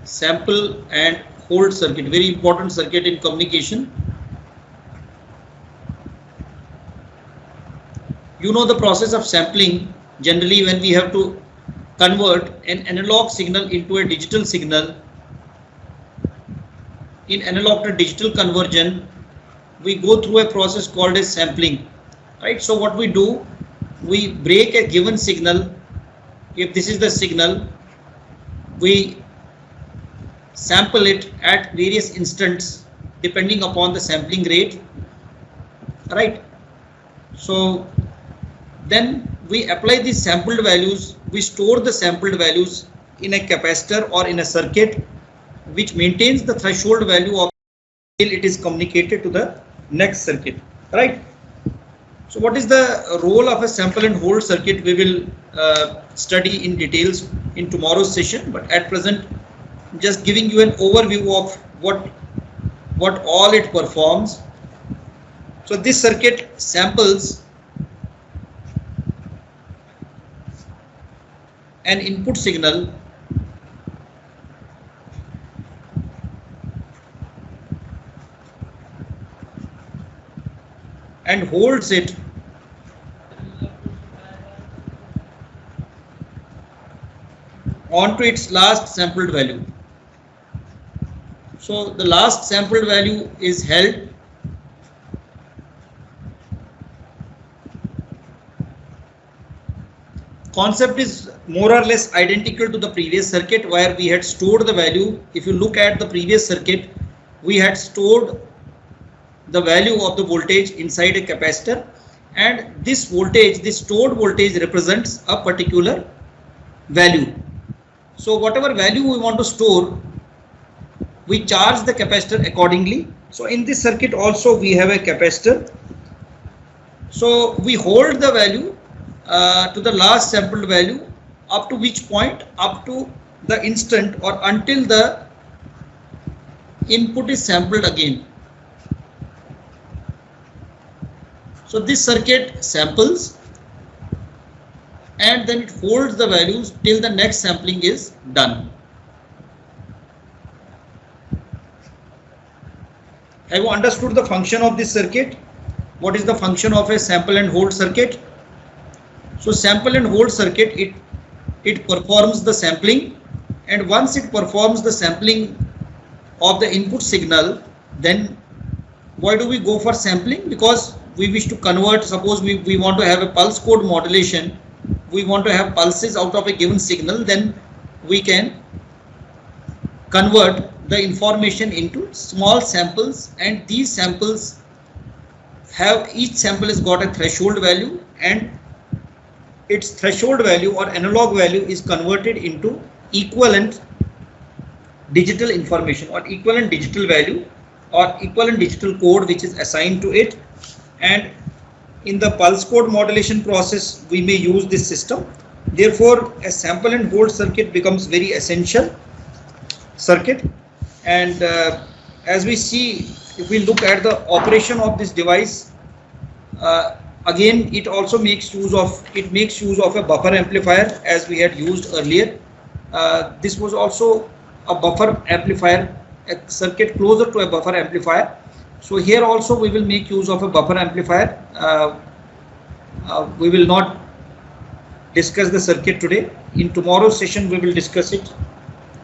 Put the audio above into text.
sample and hold circuit, very important circuit in communication. You know the process of sampling. Generally, when we have to convert an analog signal into a digital signal, in analog to digital conversion, we go through a process called as sampling, right? So what we do, we break a given signal. If this is the signal, we sample it at various instants depending upon the sampling rate, right? So then we apply these sampled values, we store the sampled values in a capacitor or in a circuit which maintains the threshold value of till it is communicated to the next circuit, right? So what is the role of a sample and hold circuit? We will study in details in tomorrow's session, but at present just giving you an overview of what all it performs. So this circuit samples an input signal and holds it onto its last sampled value. So the last sampled value is held concept is more or less identical to the previous circuit where we had stored the value. If you look at the previous circuit, we had stored the value of the voltage inside a capacitor, and this voltage, this stored voltage, represents a particular value. So whatever value we want to store, we charge the capacitor accordingly. So in this circuit also we have a capacitor. So we hold the value to the last sampled value, up to which point? Up to the instant or until the input is sampled again. So this circuit samples and then it holds the values till the next sampling is done. Have you understood the function of this circuit? What is the function of a sample and hold circuit? So sample and hold circuit, it performs the sampling, and once it performs the sampling of the input signal, then why do we go for sampling? Because we wish to convert, suppose we want to have a pulse code modulation, we want to have pulses out of a given signal, then we can convert the information into small samples, and these samples have, each sample has got a threshold value, and its threshold value or analog value is converted into equivalent digital information or equivalent digital value or equivalent digital code which is assigned to it. And in the pulse code modulation process we may use this system. Therefore a sample and hold circuit becomes very essential circuit. And as we see, if we look at the operation of this device, again it also makes use of a buffer amplifier as we had used earlier. This was also a buffer amplifier, a circuit closer to a buffer amplifier. So here also we will make use of a buffer amplifier. We will not discuss the circuit today. In tomorrow's session we will discuss it.